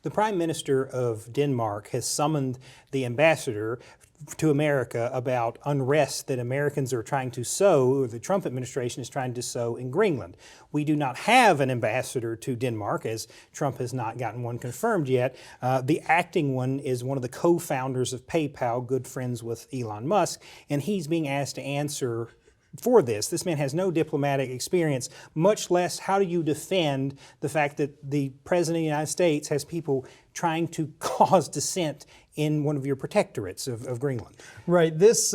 The Prime Minister of Denmark has summoned the ambassador to America about unrest that Americans are trying to sow, or the Trump administration is trying to sow in Greenland. We do not have an ambassador to Denmark, as Trump has not gotten one confirmed yet. The acting one is one of the co-founders of PayPal, good friends with Elon Musk, and he's being asked to answer for this. This man has no diplomatic experience, much less how do you defend the fact that the President of the United States has people trying to cause dissent in one of your protectorates of Greenland. Right. This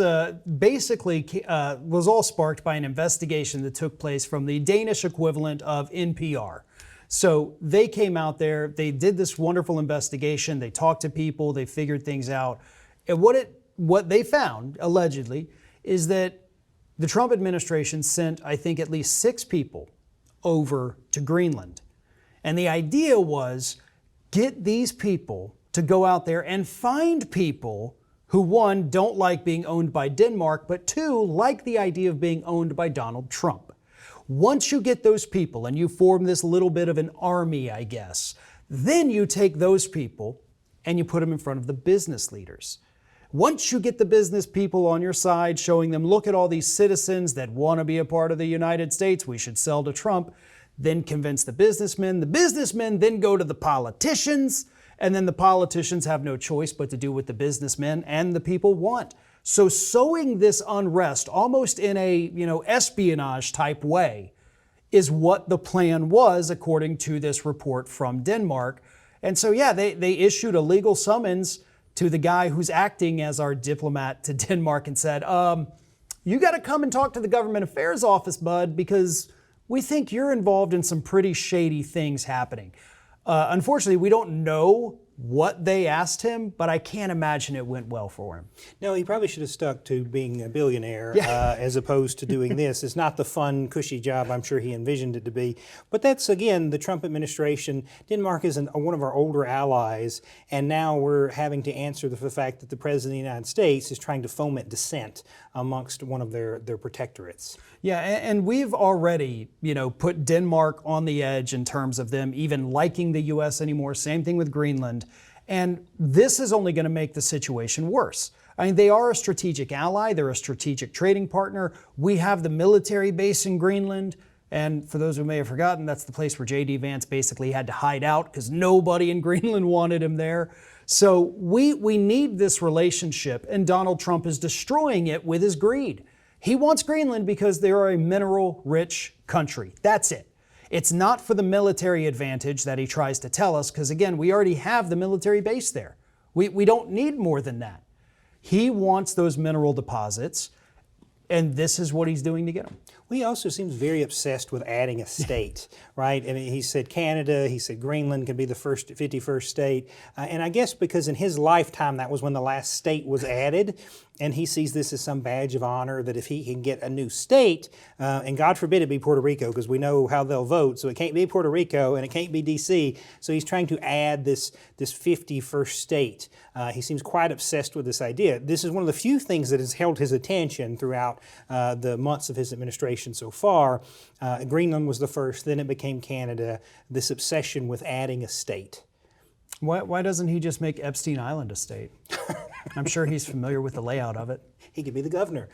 basically was all sparked by an investigation that took place from the Danish equivalent of NPR. So they came out there, they did this wonderful investigation, they talked to people, they figured things out. And what they found, allegedly, is that the Trump administration sent, I think, at least 6 people over to Greenland. And the idea was get these people to go out there and find people who, one, don't like being owned by Denmark, but two, like the idea of being owned by Donald Trump. Once you get those people and you form this little bit of an army, I guess, then you take those people and you put them in front of the business leaders. Once you get the business people on your side, showing them, look at all these citizens that want to be a part of the United States, we should sell to Trump, then convince the businessmen. The businessmen then go to the politicians, and then the politicians have no choice but to do what the businessmen and the people want. So sowing this unrest almost in a, espionage type way is what the plan was, according to this report from Denmark. And so, yeah, they issued a legal summons to the guy who's acting as our diplomat to Denmark and said, you got to come and talk to the government affairs office, bud, because we think you're involved in some pretty shady things happening. Unfortunately, we don't know what they asked him, but I can't imagine it went well for him. No, he probably should have stuck to being a billionaire as opposed to doing this. It's not the fun, cushy job I'm sure he envisioned it to be. But that's, again, the Trump administration. Denmark is one of our older allies, and now we're having to answer the fact that the President of the United States is trying to foment dissent amongst one of their protectorates. Yeah, and we've already, put Denmark on the edge in terms of them even liking the U.S. anymore. Same thing with Greenland. And this is only going to make the situation worse. I mean, they are a strategic ally. They're a strategic trading partner. We have the military base in Greenland. And for those who may have forgotten, that's the place where J.D. Vance basically had to hide out because nobody in Greenland wanted him there. So we need this relationship, and Donald Trump is destroying it with his greed. He wants Greenland because they are a mineral-rich country. That's it. It's not for the military advantage that he tries to tell us, because again, we already have the military base there. We don't need more than that. He wants those mineral deposits, and this is what he's doing to get them. Well, he also seems very obsessed with adding a state, right? I mean, he said Canada, he said Greenland can be the 51st state. And I guess because in his lifetime, that was when the last state was added. And he sees this as some badge of honor that if he can get a new state, and God forbid it be Puerto Rico, because we know how they'll vote, so it can't be Puerto Rico and it can't be D.C. So he's trying to add this 51st state. He seems quite obsessed with this idea. This is one of the few things that has held his attention throughout the months of his administration so far. Greenland was the first, then it became Canada, this obsession with adding a state. Why doesn't he just make Epstein Island a state? I'm sure he's familiar with the layout of it. He could be the governor.